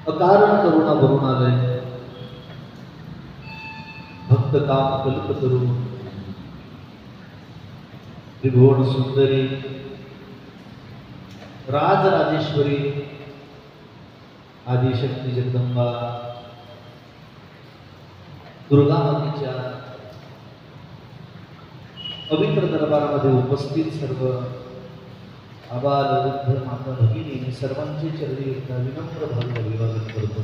अकारण करुणा वरुणालय भक्त काम कल्प करू त्रिभुवन सुंदरी राजराजेश्वरी आदिशक्ती जगदंबा दुर्गा मातेच्या पवित्र दरबारामध्ये उपस्थित सर्व आबाल वृद्ध माता भगिनी सर्वांचे चरणी एकदा विनम्र भाव अभिवादन करतो.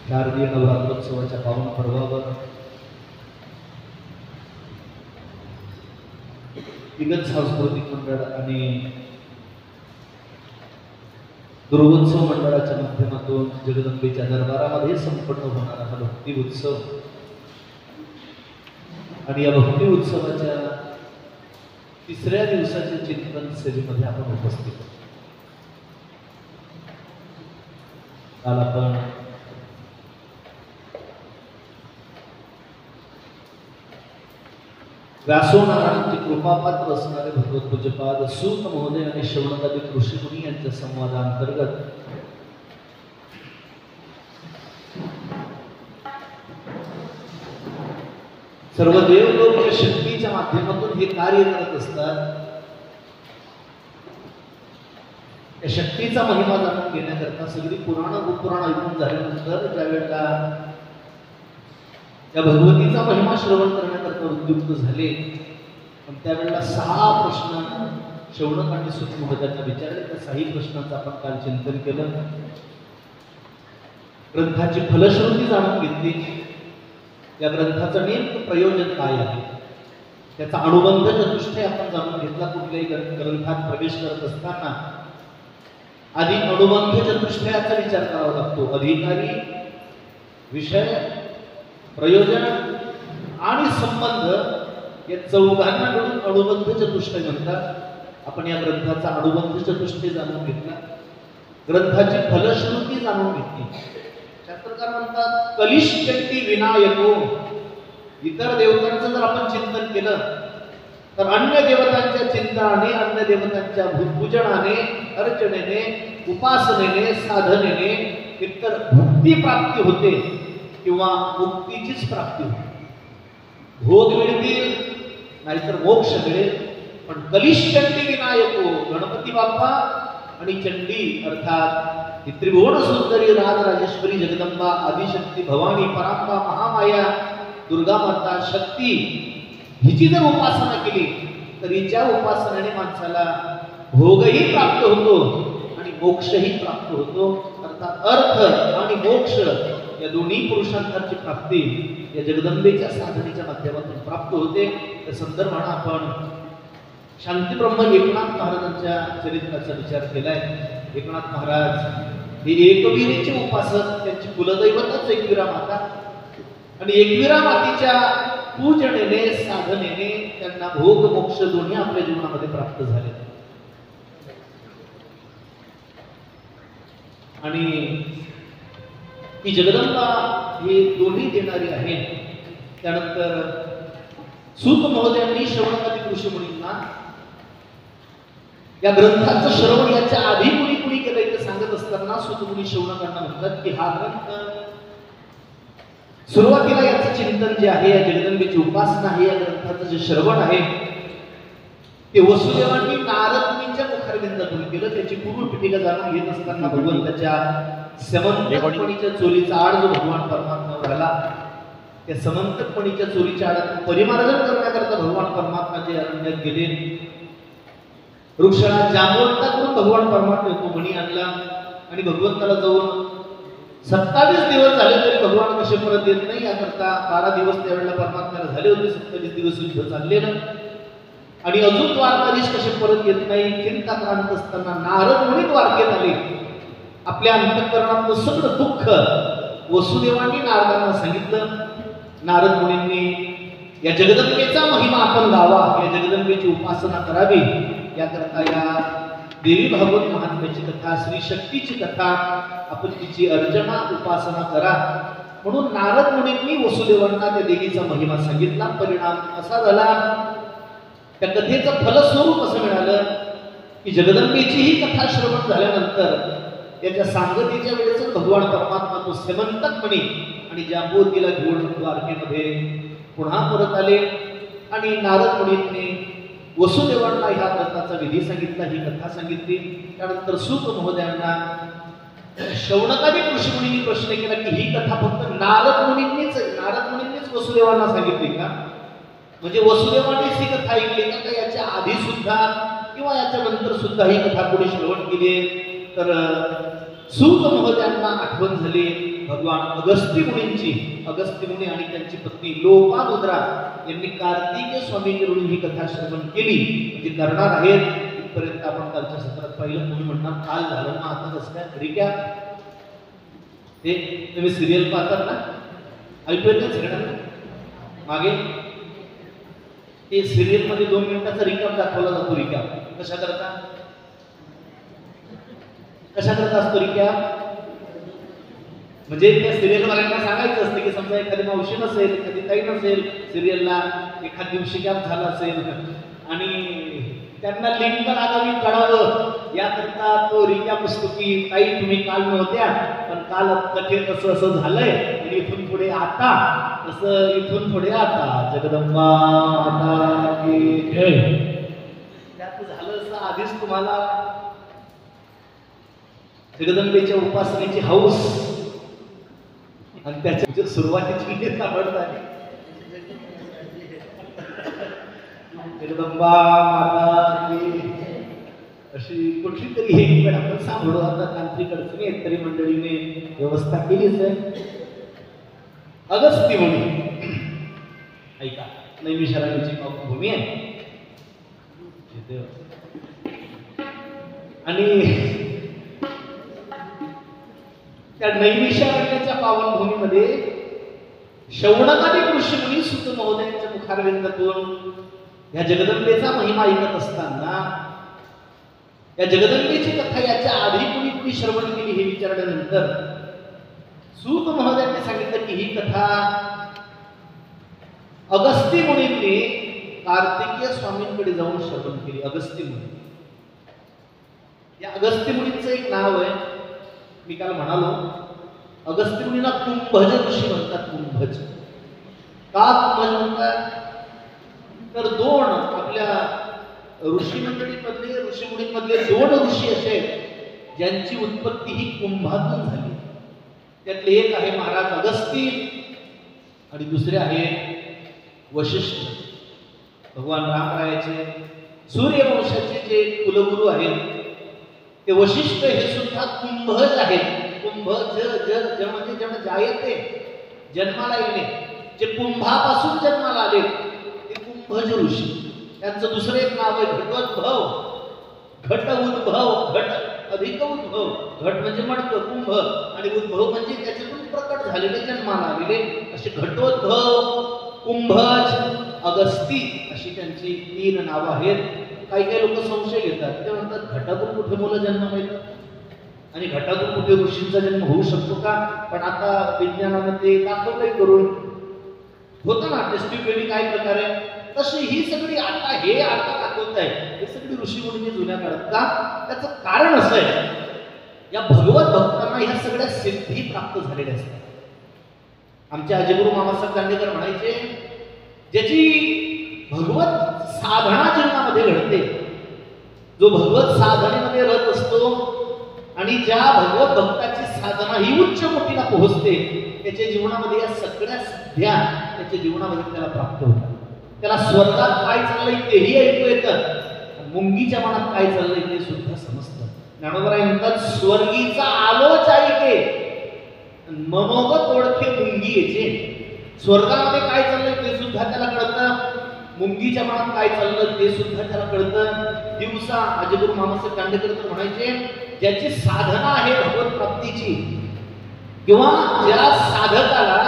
शारदीय नवरात्रोत्सवाच्या पावन पर्वावर विगत सांस्कृतिक मंडळ आणि दुर्गोत्सव मंडळाच्या माध्यमातून जगदंबेच्या दरबारामध्ये संपन्न होणारा हा भक्ती उत्सव आणि या भक्ती उत्सवाच्या तिसऱ्या दिवसाच्या चिंतन सेवेमध्ये आपण उपस्थित आहोत. काल आपण व्यासोनारायणची कृपापात्र असणारे भगवत पूज्यपाद सूत महोदय आणि शौनकादी ऋषिमुनी यांच्या संवादांतर्गत सर्व देवलोक शक्तीच्या माध्यमातून हे कार्य करत असतात. या शक्तीचा महिमा जाणून घेण्याकरता सगळी पुराण उपपुराण ऐकून झाल्यानंतर ज्या वेळेला या भगवतीचा महिमा श्रवण करण्याकरता उद्युक्त झाले, पण त्यावेळेला 6 प्रश्न शौनक आणि सूत महोदयांना विचारले. त्या 6 प्रश्नांचं आपण काल चिंतन केलं. ग्रंथाची फलश्रुती जाणून घेतली. या ग्रंथाचं नेमकं प्रयोजन काय आहे, त्याचा अनुबंध चतुष्टय आपण जाणून घेतला. कुठल्याही ग्रंथात प्रवेश करत असताना आधी अनुबंध चतुष्टयाचा विचार करावा लागतो. अधिकारी, विषय, प्रयोजन आणि संबंध या चौघांना मिळून अनुबंध चतुष्टय म्हणतात. आपण या ग्रंथाचा अनुबंध चतुष्टय जाणून घेतला. ग्रंथाची फलश्रुती जाणून घेतली. शास्त्रकार म्हणतात कलिष्यन्ति विनायको. इतर देवतांचं जर आपण चिंतन केलं तर अन्य देवतांच्या चिंतनाने, अन्य देवतांच्या पूजनाने, अर्चनेने, उपासनेने, साधनेने एकतर भक्ती प्राप्ती होते किंवा मुक्तीचीच प्राप्ती होते. भोग मिळतील नाहीतर मोक्ष मिळेल. पण कलिष्यन्ति विनायको, गणपती बाप्पा आणि चंडी अर्थात ही त्रिभुवन सुंदरी राजराजेश्वरी जगदंबा आदिशक्ती भवानी परांबा महामाया दुर्गा माता शक्ती हिची जर उपासना केली तर हिच्या उपासनेने माणसाला भोगही प्राप्त होतो आणि मोक्षही प्राप्त होतो. अर्थात अर्थ आणि मोक्ष या दोन्ही पुरुषार्थांची प्राप्ती या जगदंबेच्या साधनेच्या माध्यमातून प्राप्त होते. त्या संदर्भाने आपण शांतीब्रह्म एकनाथ महाराजांच्या चरित्राचा विचार केलाय. एकनाथ महाराज हे एकवीरेचे उपासक, त्यांची कुलदैवतच एकविरा माता आणि एकविरा मातेच्या पूजनेने, साधनेने त्यांना भोग मोक्ष दोन्ही आपल्या जीवनामध्ये प्राप्त झाले. आणि ही जगदंबा हे दोन्ही देणारी आहे. त्यानंतर सूत महोदयांनी शौनकादी ऋषिमुनींना या ग्रंथाचं श्रवण याच्या आधी कुणी कुणी केलंय ते सांगत असताना सूतमुनी शौनकांना म्हणतात की हा ग्रंथ सुरुवातीला याचं चिंतन जे आहे, या जगदंबेची उपासना आहे, या ग्रंथाचं जे श्रवण आहे ते वसुदेवांनी नारद मुनींच्या मुखारविंदातून केलं. त्याची पूर्व पिटिका जाणून घेत असताना भगवंताच्या समंतकपणीच्या चोरीचा आड जो भगवान परमात्मा झाला, त्या समंतकपणीच्या चोरीच्या आडात परिमार्जन करण्याकरता भगवान परमात्मा जे अरण्यात गेले. वृक्षाला जांभवंताकडून भगवान परमात्मा तो मणी आणला आणि भगवंताला जाऊन 27 दिवस झाले तरी भगवान कसे परत येत नाही याकरता 12 दिवस त्यावेळेला परमात्म्याला झाले होते. 27 दिवस युद्ध चाललेलं आणि अजून द्वारकाधीश कसे परत येत नाही चिंता क्रांत असताना नारद मुनी द्वारकेत आले. आपल्या अंतःकरणातलं सगळं दुःख वसुदेवांनी नारदांना सांगितलं. नारद मुनींनी या जगदंबेचा महिमा आपण गावा, या जगदंबेची उपासना करावी याकरता या देवी भागवत महात्म्याची कथा, श्री शक्तीची कथा आपण तिची अर्चना उपासना करा म्हणून नारद मुनींनी वसुदेवांना त्या देवीचा महिमा सांगितला. परिणाम असा झाला त्या कथेचं फलस्वरूप असं मिळालं की जगदंबेची ही कथा श्रवण झाल्यानंतर त्याच्या सांगतीच्या वेळेस भगवान परमात्मा तो सेमंतक म्हणे आणि जांबुवतीला घेऊन द्वारकेमध्ये पुन्हा परत आले आणि नारद मुनींनी वसुदेवांना ह्या व्रताचा विधी सांगितला, ही कथा सांगितली. त्यानंतर सूत महोदयांना शौनकादिक ऋषीमुनींनी प्रश्न केला की ही कथा फक्त नारद मुनींनीच वसुदेवांना सांगितली का, म्हणजे वसुदेवांनीच ही कथा ऐकली का याच्या आधी सुद्धा किंवा याच्या नंतर सुद्धा ही कथा कोणी श्रवण केली. तर सूत महोदयांना आठवण झाली भगवान अगस्त्य मुनी आणि त्यांची पत्नी लोपामुद्रा यांनी कार्तिकेय स्वामींकडून ही कथा श्रवण केली, म्हणजे करणार आहेत. इथपर्यंत आपण कालच्या सत्रात पाहिलं. कोणी म्हणणार काल झालं ना आता कसं काय रिक्या, ते तुम्ही सिरियल पाहतात ना, ऐकूयाच घेणार मागे ते सिरियल मध्ये 2 मिनिटाचा रिकॅप दाखवला जातो. रिकॅप कशा करता असतो रिकॅप, म्हणजे त्या सिरियल वाल्यांना सांगायचं असतं की समजा एखादी मावशी नसेल, एखादी ताई नसेल सिरियलला, एखाद दिवशी गॅप झाला असेल आणि त्यांना लिंक लागावी कळावं याकरता तो रिकॅप असतो की ताई तुम्ही काल नव्हत्या पण काल कथेत असं असं झालंय आणि इथून पुढे आता तसं, इथून पुढे आता जगदंबा माता की जय. त्यात झालं असं आधीच तुम्हाला जगदंबेच्या उपासनेची हौस आणि त्याच्या सुरुवातीची आवडत जगदंबा माता की अशी कुठली तरी एक वेळ आपण सांभाळू. आता तांत्रिक अडचणी आहेत तरी मंडळीने व्यवस्था केलीच आहे. अगस्त्य मुनी ऐका, नैमिषारण्याची भूमी आहे आणि त्या नैमिषारण्याच्या पावनभूमीमध्ये शौनकादिक ऋषीमुनी सूत महोदयांच्या मुखारविंदातून या जगदंबेचा महिमा ऐकत असताना या जगदंबेची कथा याच्या आधी कुणी श्रवण केली हे विचारल्यानंतर सूत महोदयांनी सांगितलं की ही कथा अगस्त्य मुनींनी कार्तिकेय स्वामींकडे जाऊन श्रवण केली. अगस्त्य मुनी, या अगस्त्य मुनींचं एक नाव आहे, मी काल म्हणालो अगस्त्य मुनींना कुंभज ऋषी म्हणतात. कुंभज का कुंभज म्हणतात, तर 2 आपल्या ऋषीमुनींमधले 2 ऋषी असे ज्यांची उत्पत्ती ही कुंभातून झाली. त्यातले एक आहे महाराज अगस्त्य आणि दुसरे आहे वशिष्ठ. भगवान रामरायाचे सूर्यवंशाचे जे कुलगुरू आहेत ते वशिष्ठ हे सुद्धा कुंभज आहेत. कुंभज ज म्हणजे जन्म जायते, जन्माला येणे, जे कुंभापासून जन्माला आले ते कुंभज ऋषी. त्यांचं दुसरं एक नाव आहे घटोद्भव, घट उद्भव, घट अधिक उद्भव. घट म्हणजे मडकं, कुंभ, आणि उद्भव म्हणजे त्याच्यातून प्रकट झालेले, जन्माला आलेले, असे घटोद्भव, कुंभज, अगस्ती अशी त्यांची 3 नावं आहेत. काही लोक संशय घेतात, ते म्हणतात घटातून कुठे मुलं जन्माला येतात आणि घटातून कुठे ऋषींचा जन्म होऊ शकतो का. पण आता विज्ञानाने ते दाखवलंय करून, होतं ना टेस्टिफिकेशन काय प्रकारे, तशी ही सगळी आता दाखवत आहे हे सगळी ऋषीमुनी जुन्या काळात का. त्याचं कारण असं आहे, या भगवत भक्तांना ह्या सगळ्या सिद्धी प्राप्त झालेल्या असतात. आमचे अजयगुरु मामासाहेब दांडेकर म्हणायचे, ज्याची भगवत साधना जीवनामध्ये घडते, जो भगवत साधनेमध्ये रत असतो आणि ज्या भगवत भक्ताची साधना ही उच्च कोटीला पोहोचते, त्याच्या जीवनामध्ये या सगळ्या सिद्ध्या त्याच्या जीवनामध्ये त्याला प्राप्त होतात. त्याला स्वर्गात काय चाललंय तेही ऐकू येतं, मुंगीच्या मनात काय चाललंय ते सुद्धा समजतं. ज्ञानोबराय म्हणतात, स्वर्गीचा आलोच ऐके मनोगत ओळखे मुंगी याचे. स्वर्गामध्ये काय चाललंय ते सुद्धा त्याला कळतं, मुंगीच्या मनात काय चाललं ते सुद्धा त्याला कळतं. दिवसा अजयगुरु मामासाहेब दांडेकर तर म्हणायचे, ज्याची साधना आहे भगवत प्राप्तीची, किंवा ज्या साधकाला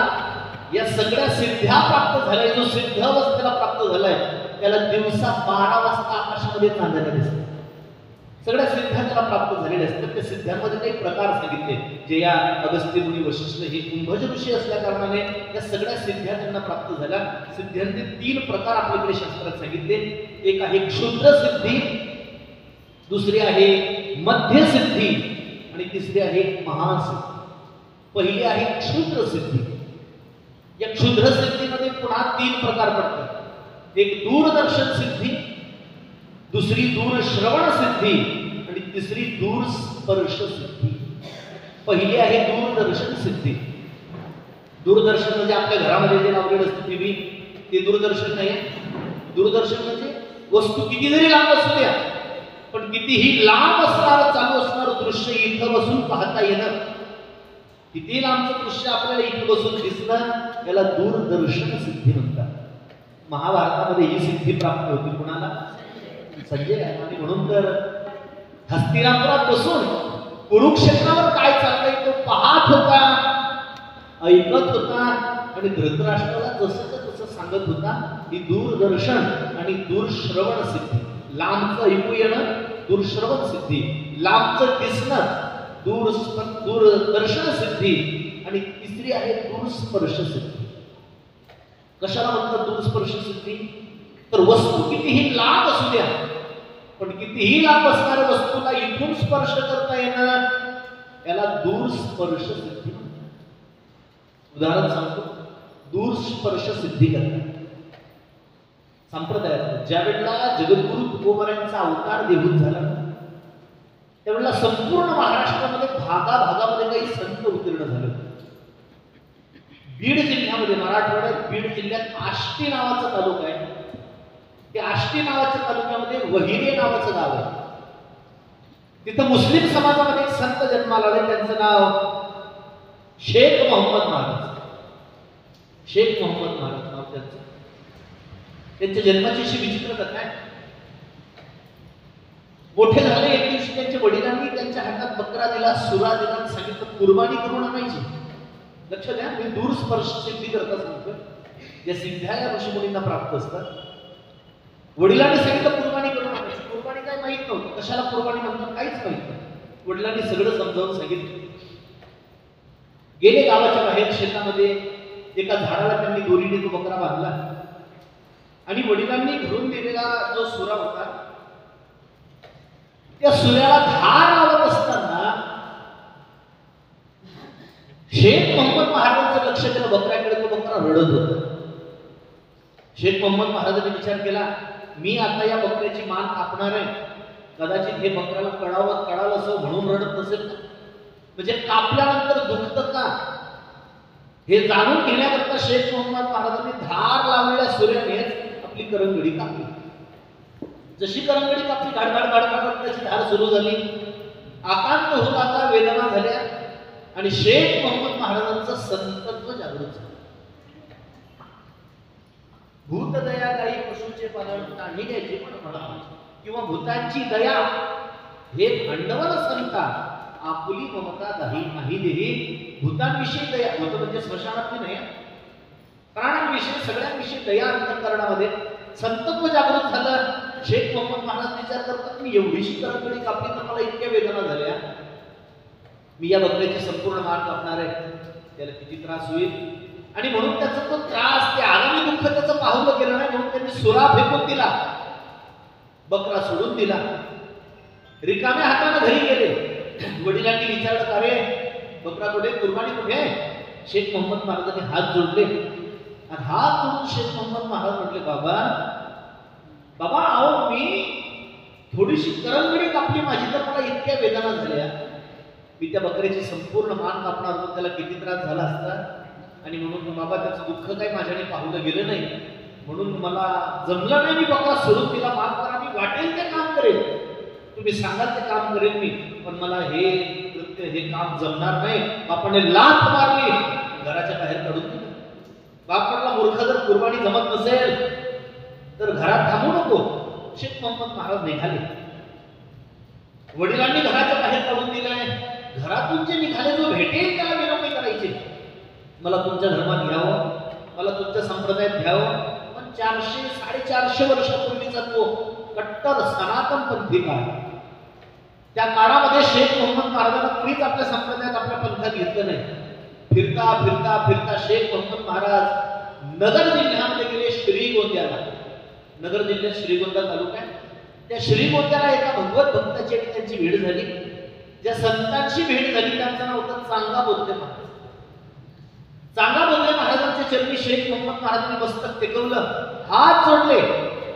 या सगळ्या सिद्ध्या प्राप्त झाल्या, जो सिद्ध अवस्थेला प्राप्त झालाय, त्याला दिवसा 12 वाजता आकाशामध्ये चांदण्या दिसतात. सगळ्या सिद्ध्या त्याला प्राप्त झालेल्या असतात. त्या सिद्ध्यांमध्ये काही प्रकार सांगितले जे या अगस्त्य मुनी वशिष्ठ हे कुंभज ऋषी असल्या कारणाने या सगळ्या सिद्ध्या त्यांना प्राप्त झाल्या. सिद्ध्यांचे 3 प्रकार आपल्याकडे शास्त्रात सांगितले. एक आहे क्षुद्र सिद्धी, दुसरी आहे मध्य सिद्धी आणि तिसरी आहे महासिद्धी. पहिली आहे क्षुद्र सिद्धी. या क्षुद्र सिद्धीमध्ये पुन्हा 3 प्रकार पडतात. एक दूरदर्शन सिद्धी, दुसरी दूरश्रवण सिद्धी आणि तिसरी दूरस्पर्श सिद्धी. पहिली आहे दूरदर्शन सिद्धी. दूरदर्शन म्हणजे आपल्या घरामध्ये जे लावलेलं असतं टीव्ही, ते दूरदर्शन नाही. दूरदर्शन म्हणजे वस्तू किती जरी लांब असू द्या पण कितीही लांब असणारं चालू असणारं दृश्य इथं बसून पाहता येणं. किती लांबचं दृश्य आपल्याला इथं बसून दिसणं याला दूरदर्शन सिद्धी म्हणतात. महाभारतामध्ये ही सिद्धी प्राप्त होती कुणाला? संजय. आणि म्हणून तर हस्तिनापुरात बसून कुरुक्षेत्रावर काय चाललंय तो पाहत होता, ऐकत होता आणि धृतराष्ट्राला जसं तसं सांगत होता. ही दूरदर्शन आणि दूरश्रवण सिद्धी. लांबचं ऐकू येणं दूरश्रवण सिद्धी, लांबचं दिसणं दूरदर्शन सिद्धी आणि तिसरी आहे दूरस्पर्श सिद्धी. कशाला म्हणतात दूरस्पर्श सिद्धी? तर वस्तू कितीही लांब असू द्या पण कितीही लांब असणाऱ्या वस्तूला इथून स्पर्श करता येणं याला दूरस्पर्श सिद्धी म्हणतात. उदाहरण सांगतो. दूरस्पर्श सिद्धी करतात संप्रदायात ज्या वेळेला जगद्गुरु तुकोबारायांचा अवतार देहूत झाला त्यावेळेला संपूर्ण महाराष्ट्रामध्ये भागाभागामध्ये काही संत उत्तीर्ण झाले. बीड जिल्ह्यामध्ये, मराठवाड्यात बीड जिल्ह्यात आष्टी नावाचा तालुका आहे. त्या आष्टी नावाच्या तालुक्यामध्ये वहिरे नावाचं गाव आहे. तिथं मुस्लिम समाजामध्ये एक संत जन्माला आले. त्यांचं नाव शेख मोहम्मद महाराज. शेख मोहम्मद महाराज नाव त्यांचं. त्यांच्या जन्माची अशी विचित्र कथा आहे. मोठे झाले एक दिवशी त्यांच्या वडिलांनी त्यांच्या हातात बकरा दिला, सुरा दिला आणि सांगितलं कुर्बानी करून आणायची. लक्ष द्या, मी दूरस्पर्श सिद्धी करता सांगतो. या सिद्ध्या या ऋषीमुनींना प्राप्त असतात. वडिलांनी सांगितलं कुर्बानी करून आणायची. कुर्बानी काय माहित नव्हतं, कशाला कुर्बानी म्हणतात काहीच माहित नाही. वडिलांनी सगळं समजावून सांगितलं. गेले गावाच्या बाहेर शेतामध्ये एका झाडाला त्यांनी दोरीने तो बकरा बांधला आणि वडिलांनी घरून दिलेला जो सुरा होता त्या सुऱ्याला धार लावत असताना शेख मोहम्मद महाराजांचं लक्ष केलं बकऱ्याकडे. तो बकरा रडत होता. शेख मोहम्मद महाराजांनी विचार केला मी आता या बकऱ्याची मान कापणार आहे. कदाचित हे बकऱ्याला कळालं असं म्हणून रडत नसेल ना. म्हणजे कापल्यानंतर दुखतं का हे जाणून घेण्याकरता शेख मोहम्मद महाराजांनी धार लावलेल्या सुऱ्याने आपली करंगडी कापली. जशी करंगडी कापली घाडघाड घाडघाड त्याची धार सुरू झाली. आकांत होत आता वेदना झाल्या आणि शेख मोहम्मद महाराजांचं संतत्व जागृत झालं. भूतदया काही पशुचे पालन नाही द्यायचे पण म्हणा किंवा भूतांची दया हे भांडवल संता आपुली ममता दाही नाही देही. भूतांविषयी दया होतं म्हणजे स्मशानातली नाही, प्राणांविषयी सगळ्यांविषयी दया अंतःकरणामध्ये संतत्व जागृत झालं. शेख मोहम्मद महाराज विचार करतात मी एवढीशी करंगडी कापली तर मला इतक्या वेदना झाल्या, मी या बकऱ्याची संपूर्ण मान कापणार आहे, त्याला किती त्रास होईल. आणि म्हणून त्याचा तो त्रास, ते आगामी दुःख त्याचं पाहुलं गेलं नाही म्हणून त्यांनी सुरा फेकून दिला, बकरा सोडून दिला. रिकाम्या हाताने घरी गेले. वडिलांनी विचारलं अरे बकरा कुठे, कुर्बानी कुठे आहे? शेख मोहम्मद महाराजांनी हात जोडले आणि हात जोडून शेख मोहम्मद महाराज म्हटले बाबा बाबा अहो मी थोडीशी करंगडी कापली माझी तर मला इतक्या वेदना झाल्या, मी त्या बकऱ्याची संपूर्ण मान कापणार होतो, त्याला किती त्रास झाला असता. आणि म्हणून बाबा त्याचं दुःख काही माझ्याने पाहुलं गेलं नाही म्हणून मला जमलं नाही, मी बकरा सोडून तिला माफ करा, मी वाटेल ते काम करेल, तुम्ही सांगाल ते काम करेल मी, पण मला हे कृत्य हे काम जमणार नाही. बापाने लाथ मारली, घराच्या बाहेर काढून दिलं. बाप म्हटला मूर्ख जर कुर्बानी जमत नसेल तर घरात थांबू नको. शेख मोहम्मद महाराज निघाले. वडिलांनी घराच्या बाहेर काढून दिलाय. घरातून जे निघाले जो भेटेल त्याला विनवणी करायची, मला तुमच्या धर्मात घ्यावं, मला तुमच्या संप्रदायात घ्यावं. पण 400-450 वर्षापूर्वीचा तो कट्टर सनातन पंथी काळ त्या काळामध्ये शेख मोहम्मद महाराजांना कुणीच आपल्या संप्रदायात आपल्या पंथात घेतलं नाही. फिरता फिरता फिरता शेख मोहम्मद महाराज नगर जिल्ह्यामध्ये गेले, श्रीगोंद्याला. नगर जिल्ह्यात श्रीगोंदा तालुका आहे. त्या श्रीगोंद्याला एका भगवत भक्ताची आणि त्यांची भेट झाली. ज्या संतांची भेट झाली त्यांचं नाव होतं चांगा बोधले महाराज. चांगा बोधले महाराजांच्या चरणी शेख मोहम्मद महाराजांनी मस्तक टेकवलं, हात जोडले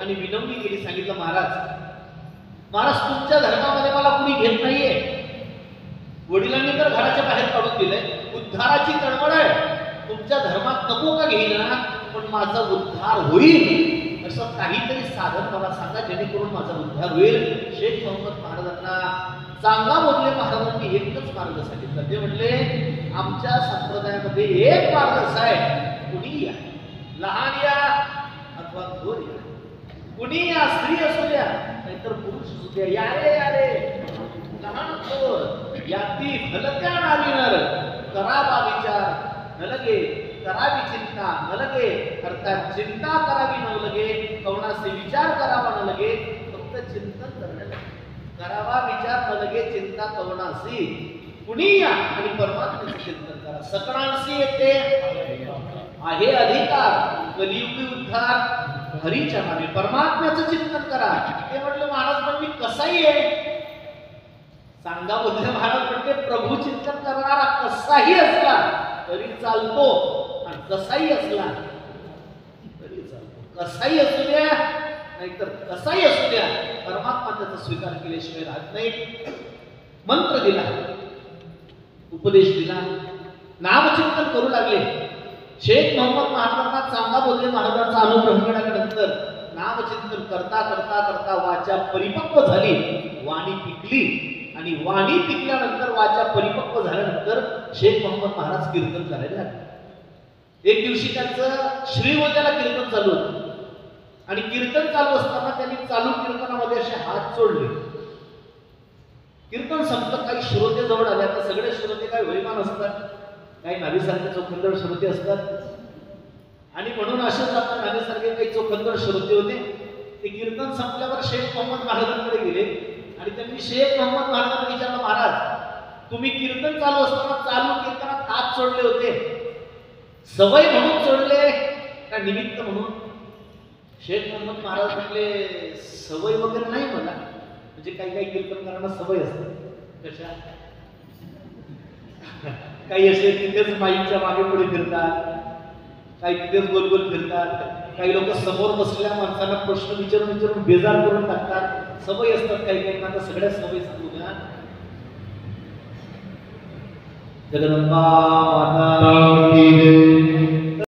आणि विनवणी केली. सांगितलं, महाराज तुमच्या धर्मामध्ये मला कुणी घेत नाहीये. वडिलांनी तर घराच्या बाहेर काढून दिलंय, उद्धाराची तळमळ आहे. तुमच्या धर्मात नको का घेईना, पण माझा उद्धार होईल असं काहीतरी साधन मला सांगा जेणेकरून माझा उद्धार होईल. शेख मोहम्मद महाराजांना चांगा बोधले महाराजांनी एकच मार्ग सांगितला. ते म्हणले, आमच्या संप्रदायामध्ये एक मार्ग असा आहे, कुणी या, लहान या अथवा थोर या, कुणी या, स्त्री असू द्या नाहीतर पुरुष असू द्या, या रे लहान थोर याती भलत्या नाविणार, करावा विचार न लगे, करावी चिंता न लगे. अर्थात चिंता करावी न लगे, कवनासे विचार करावा न लगे, फक्त चिंतन करणे लगे. करावा विचार न लगे, चिंता कवनासी, कुणी या आणि परमात्म्याचे चिंतन करा. सकळांशी येते आहे अधिकार, कलियुगी उद्धार हरीच्या नावे. परमात्म्याचं चिंतन करा. ते म्हटलं, महाराज पण मी कसाही आहे. सांगा बोधले महाराज म्हणते, प्रभू चिंतन करणारा कसाही असला तरी चालतो आणि कसाही असला तरी चालतो. कसाही असू द्या नाहीतर कसाही असू द्या, परमात्मा त्याचा स्वीकार केल्याशिवाय राहत नाही. मंत्र दिला, उपदेश दिला, नामचिंतन करू लागले. शेख मोहम्मद महाराजांना चांगा बोधले महाराजांचा अनुग्रह मिळाल्यानंतर नामचिंतन करता करता करता वाचा परिपक्व झाली, वाणी पिकली. आणि वाणी पिकल्यानंतर, वाचा परिपक्व झाल्यानंतर शेख मोहम्मद महाराज कीर्तन करायला लागले. एक दिवशी त्यांचं श्रीगोंद्याला कीर्तन चालू होतं आणि कीर्तन चालू असताना त्यांनी चालू कीर्तनामध्ये असे हात जोडले. कीर्तन संपलं, काही श्रोते जवळ आले. आता सगळे श्रोते काही वैमान असतात, काही नावीसारखे चोखंदळ श्रोते असतात आणि म्हणून असेच आपल्या नावीसारखे काही चोखंदळ श्रोते होते. ते कीर्तन संपल्यावर शेख मोहम्मद महाराजांकडे गेले आणि त्यांनी शेख मोहम्मद महाराजांना विचारलं, महाराज तुम्ही कीर्तन चालू असताना चालू कीर्तनात हात जोडले होते, सवय म्हणून जोडले का निमित्त म्हणून? शेख मोहम्मद महाराज म्हटले, सवय वगैरे नाही मला. म्हणजे काही काही कीर्तनकारांना सवय असते. कशा? काही असे तिथेच माईकच्या मागे पुढे फिरतात, काही तिथेच गोल गोल फिरतात, काही लोक समोर बसलेल्या माणसांना प्रश्न विचारून विचारून बेजार करून टाकतात. सवय असतात काही काही. आता सगळ्या सवयी सांगू द्या. जगदंबा माता